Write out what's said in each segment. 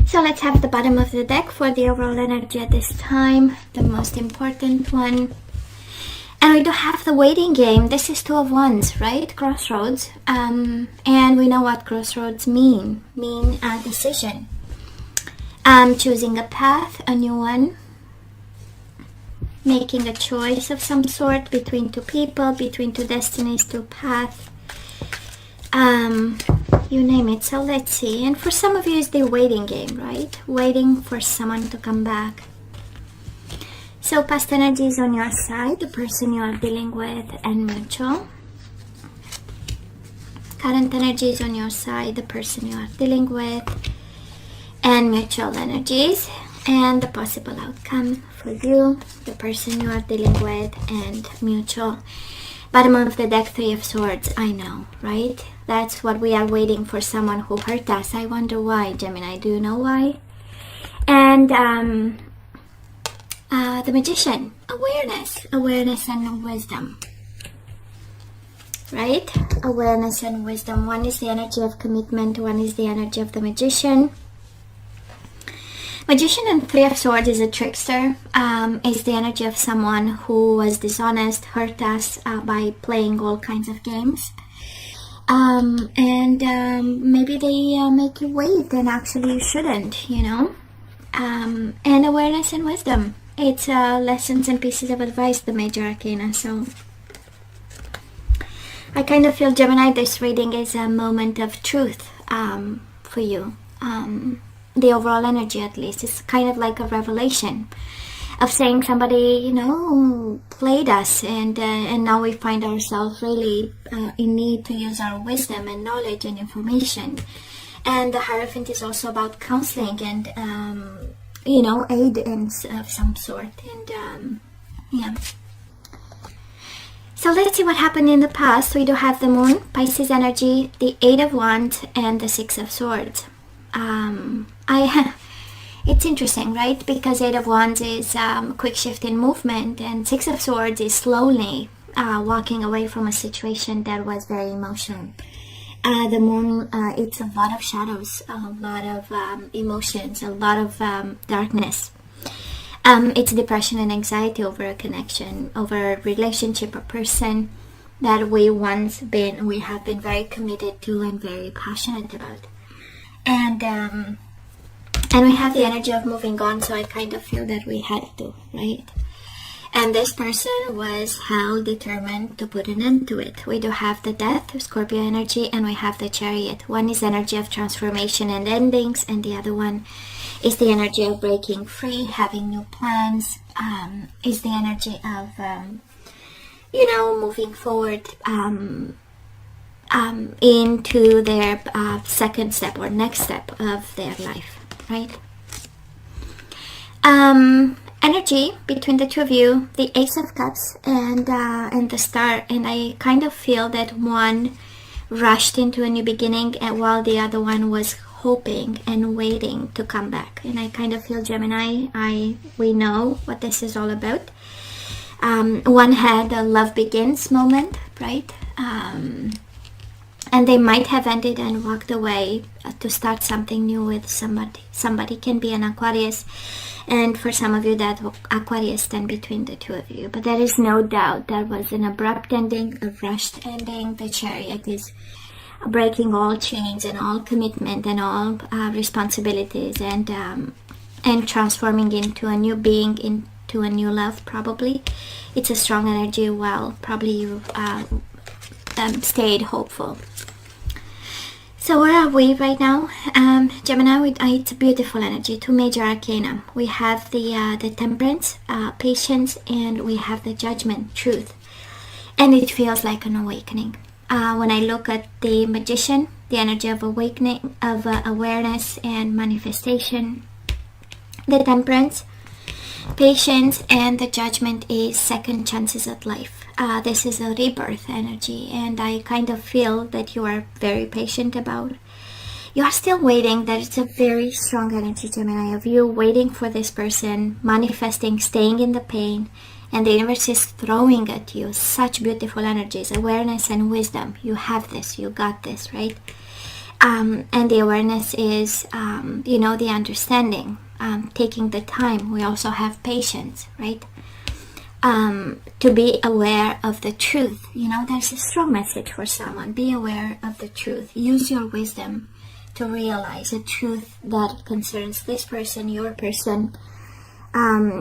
So let's have the bottom of the deck for the overall energy at this time, the most important one. And we do have the waiting game. This is Two of Wands, right? Crossroads. And we know what crossroads mean a decision. Choosing a path, a new one. Making a choice of some sort between two people, between two destinies, two paths. You name it. So let's see. And for some of you, it's the waiting game, right? Waiting for someone to come back. So past energy is on your side, the person you are dealing with, and mutual. Current energy is on your side, the person you are dealing with, and mutual energies. And the possible outcome for you, the person you are dealing with, and mutual. Bottom of the deck, Three of Swords. I know, right? That's what we are waiting for, someone who hurt us. I wonder why, Gemini. Do you know why? And the Magician. Awareness and wisdom. Right? Awareness and wisdom. One is the energy of commitment. One is the energy of the Magician. Magician and Three of Swords is a trickster. Is the energy of someone who was dishonest, hurt us by playing all kinds of games. Maybe they make you wait and actually you shouldn't, you know. And awareness and wisdom. It's lessons and pieces of advice, the major arcana. So I kind of feel, Gemini, this reading is a moment of truth for you. The overall energy, at least, is kind of like a revelation of saying somebody, you know, played us, and now we find ourselves really in need to use our wisdom and knowledge and information. And the Hierophant is also about counseling and you know, aid of some sort. And yeah. So let's see what happened in the past. We do have the Moon, Pisces energy, the Eight of Wands, and the Six of Swords. It's interesting, right? Because Eight of Wands is quick shift in movement, and Six of Swords is slowly walking away from a situation that was very emotional. The Moon, it's a lot of shadows, a lot of emotions, a lot of darkness. It's depression and anxiety over a connection, over a relationship or person that we have been very committed to and very passionate about. And we have the energy of moving on, so I kind of feel that we had to, right? And this person was hell determined to put an end to it. We do have the Death, Scorpio energy, and we have the Chariot. One is energy of transformation and endings, and the other one is the energy of breaking free, having new plans, is the energy of, you know, moving forward into their second step or next step of their life, right? Energy between the two of you, the Ace of Cups and the Star, and I kind of feel that one rushed into a new beginning, and while the other one was hoping and waiting to come back. And I kind of feel, Gemini, we know what this is all about. One had a love begins moment, right? And they might have ended and walked away to start something new with somebody. Somebody can be an Aquarius, and for some of you that Aquarius stand between the two of you. But there is no doubt that was an abrupt ending, a rushed ending. The Chariot is breaking all chains and all commitment and all responsibilities, and transforming into a new being, into a new love. Probably it's a strong energy. Well, probably you stayed hopeful. So where are we right now? Gemini, it's a beautiful energy. Two major arcana. We have the Temperance, patience, and we have the Judgment, truth. And it feels like an awakening. When I look at the Magician, the energy of awakening, of awareness and manifestation. The Temperance, patience, and the Judgment is second chances at life. This is a rebirth energy, and I kind of feel that you are very patient about. You are still waiting. That it's a very strong energy, Gemini, of you waiting for this person, manifesting, staying in the pain, and the universe is throwing at you such beautiful energies, awareness and wisdom. You have this, you got this, right? And the awareness is, the understanding, taking the time. We also have patience, right? To be aware of the truth. There's a strong message for someone. Be aware of the truth. Use your wisdom to realize a truth that concerns this person, your person,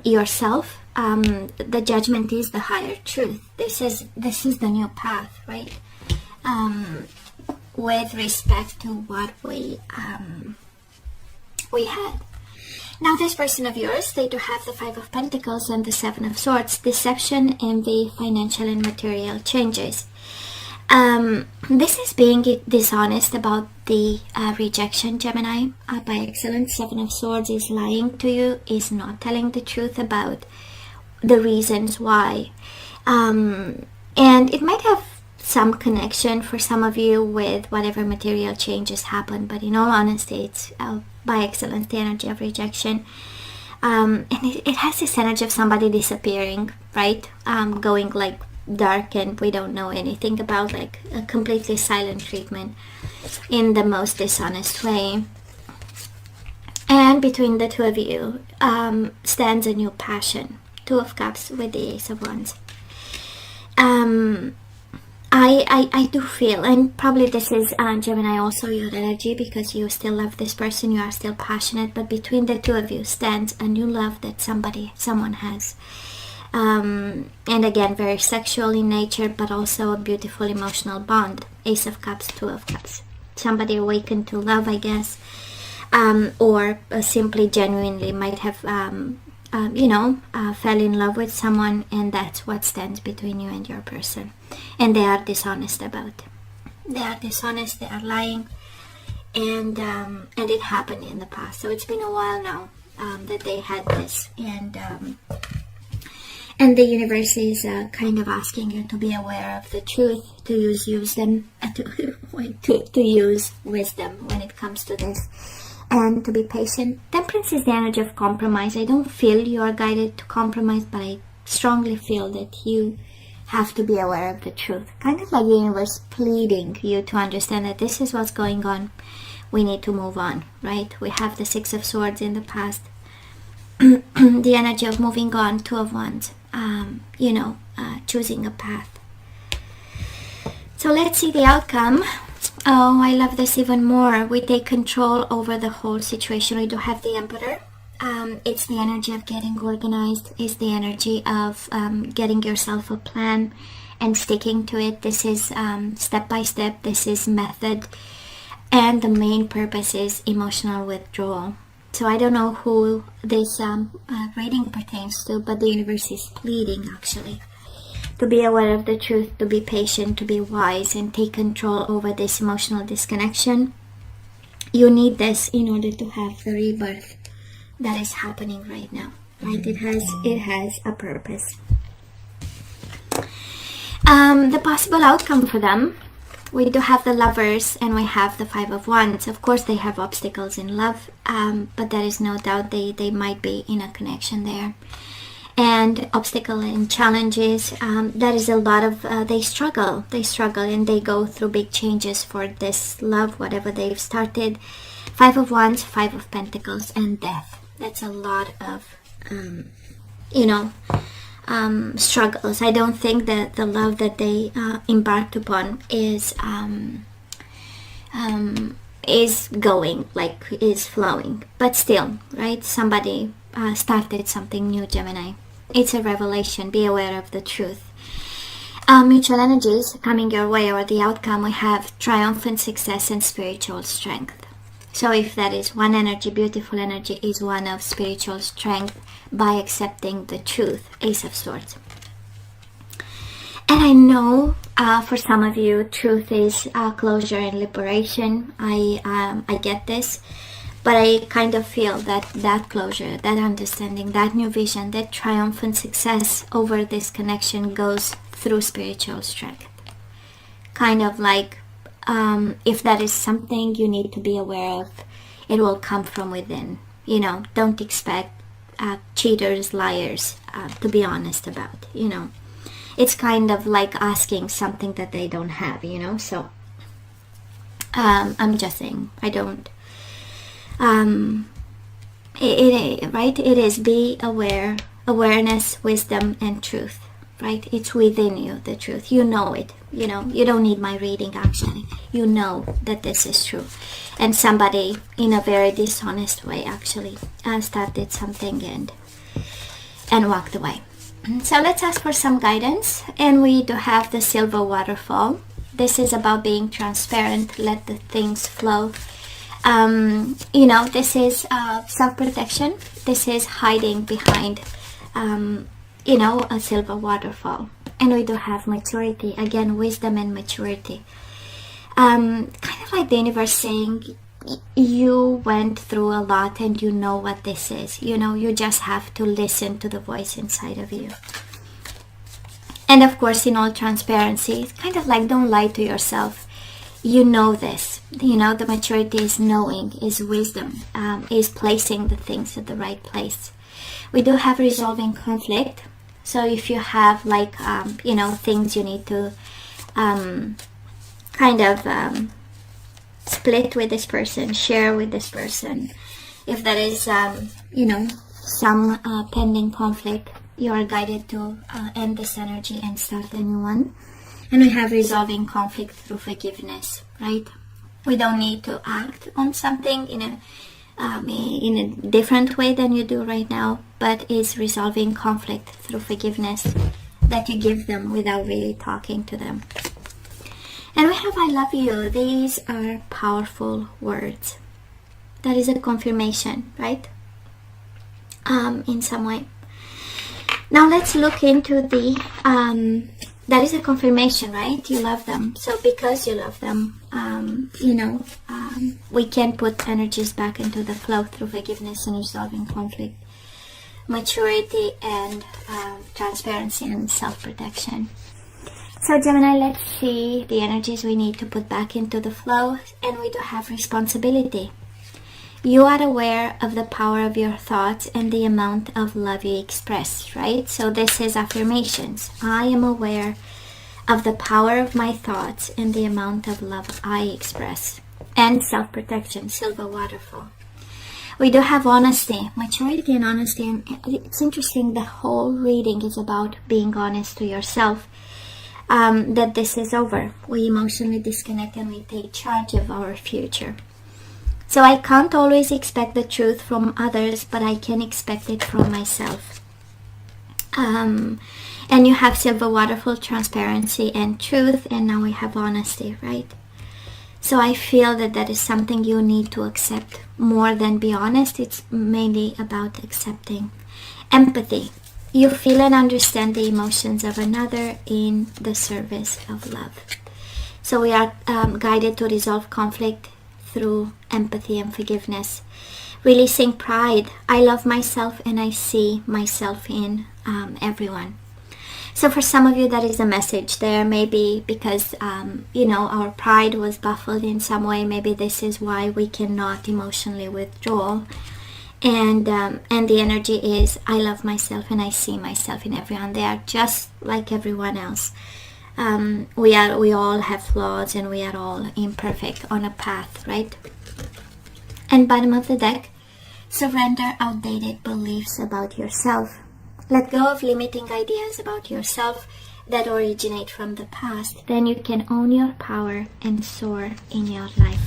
yourself. The judgment is the higher truth. This is the new path, right? With respect to what we had. Now, this person of yours, they do have the Five of Pentacles and the Seven of Swords. Deception, envy, financial and material changes. This is being dishonest about the rejection, Gemini. By excellence, Seven of Swords is lying to you, is not telling the truth about the reasons why. And it might have some connection for some of you with whatever material changes happen, but in all honesty, it's by excellence the energy of rejection. And it has this energy of somebody disappearing, right? Going like dark, and we don't know anything about, like a completely silent treatment in the most dishonest way. And between the two of you stands a new passion. Two of Cups with the Ace of Wands. I do feel, and probably this is Gemini also your energy, because you still love this person, you are still passionate, but between the two of you stands a new love that someone has. And again, very sexual in nature, but also a beautiful emotional bond. Ace of Cups, Two of Cups. Somebody awakened to love, I guess, or simply genuinely might have fell in love with someone, and that's what stands between you and your person. And they are dishonest about it. They are dishonest, they are lying, and it happened in the past. So it's been a while now that they had this, and the universe is kind of asking you to be aware of the truth, to use them, to use wisdom when it comes to this. And to be patient. Temperance is the energy of compromise. I don't feel you are guided to compromise, but I strongly feel that you have to be aware of the truth. Kind of like the universe pleading you to understand that this is what's going on. We need to move on, right? We have the Six of Swords in the past. The energy of moving on, Two of Wands. Choosing a path. So let's see the outcome. Oh, I love this even more. We take control over the whole situation. We do have the Emperor. It's the energy of getting organized. It's the energy of getting yourself a plan and sticking to it. This is step by step. This is method. And the main purpose is emotional withdrawal. So I don't know who this reading pertains to, but the universe is pleading, actually, to be aware of the truth, to be patient, to be wise, and take control over this emotional disconnection. You need this in order to have the rebirth that is happening right now, right? It has a purpose. The possible outcome for them, we do have the Lovers and we have the Five of Wands. Of course, they have obstacles in love, but there is no doubt they might be in a connection there. And obstacle and challenges, there is a lot of, they struggle and they go through big changes for this love, whatever they've started. Five of Wands, Five of Pentacles, and death. That's a lot of, struggles. I don't think that the love that they embarked upon is going, like is flowing, but still, right? Somebody started something new, Gemini. It's a revelation. Be aware of the truth. Mutual energies coming your way, or the outcome, we have triumphant success and spiritual strength. So if that is one energy, beautiful energy is one of spiritual strength by accepting the truth. Ace of Swords. And I know for some of you, truth is closure and liberation. I get this. But I kind of feel that closure, that understanding, that new vision, that triumphant success over this connection goes through spiritual strength. Kind of like, if that is something you need to be aware of, it will come from within. Don't expect cheaters, liars to be honest about, It's kind of like asking something that they don't have, So I'm just saying, I don't. Right? It is be aware, awareness, wisdom, and truth. Right? It's within you, the truth. You know it. You know, you don't need my reading actually. You know that this is true. And somebody in a very dishonest way actually started something and walked away. So let's ask for some guidance. And we do have the silver waterfall. This is about being transparent, let the things flow. You know, this is self-protection. This is hiding behind you know, a silver waterfall. And we do have maturity, again, wisdom and maturity. Kind of like the universe saying, you went through a lot and you know what this is. You know, you just have to listen to the voice inside of you. And of course, in all transparency, it's kind of like, don't lie to yourself. You know this. You know, the maturity is knowing, is wisdom, is placing the things at the right place. We do have resolving conflict. So if you have like, you know, things you need to kind of split with this person, share with this person. If there is, you know, some pending conflict, you are guided to end this energy and start a new one. And we have resolving conflict through forgiveness, right? We don't need to act on something in a different way than you do right now, but is resolving conflict through forgiveness that you give them without really talking to them. And we have I love you. These are powerful words. That is a confirmation, right? In some way. Now let's look into the that is a confirmation, right? You love them. So because you love them, you know, we can put energies back into the flow through forgiveness and resolving conflict, maturity, and transparency and self-protection. So Gemini, let's see the energies we need to put back into the flow. And we do have responsibility. You are aware of the power of your thoughts and the amount of love you express, right? So this is affirmations. I am aware of the power of my thoughts and the amount of love I express. And self-protection, silver waterfall. We do have honesty, maturity and honesty. And it's interesting, the whole reading is about being honest to yourself. That this is over. We emotionally disconnect and we take charge of our future. So I can't always expect the truth from others, but I can expect it from myself. And you have silver waterfall, transparency and truth, and now we have honesty, right? So I feel that that is something you need to accept more than be honest. It's mainly about accepting. Empathy. You feel and understand the emotions of another in the service of love. So we are guided to resolve conflict through empathy and forgiveness. Releasing pride. I love myself and I see myself in everyone. So for some of you, that is a message there. Maybe because, you know, our pride was baffled in some way. Maybe this is why we cannot emotionally withdraw. And the energy is, I love myself and I see myself in everyone. They are just like everyone else. We all have flaws and we are all imperfect on a path, right? And bottom of the deck, surrender outdated beliefs about yourself. Let go of limiting ideas about yourself that originate from the past. Then you can own your power and soar in your life.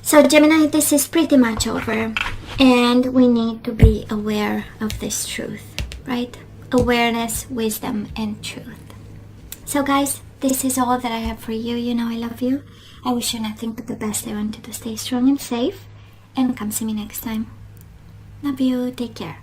So Gemini, this is pretty much over. And we need to be aware of this truth, right? Awareness, wisdom, and truth. So guys, this is all that I have for you. You know I love you. I wish you nothing but the best. I want you to stay strong and safe. And come see me next time. Love you. Take care.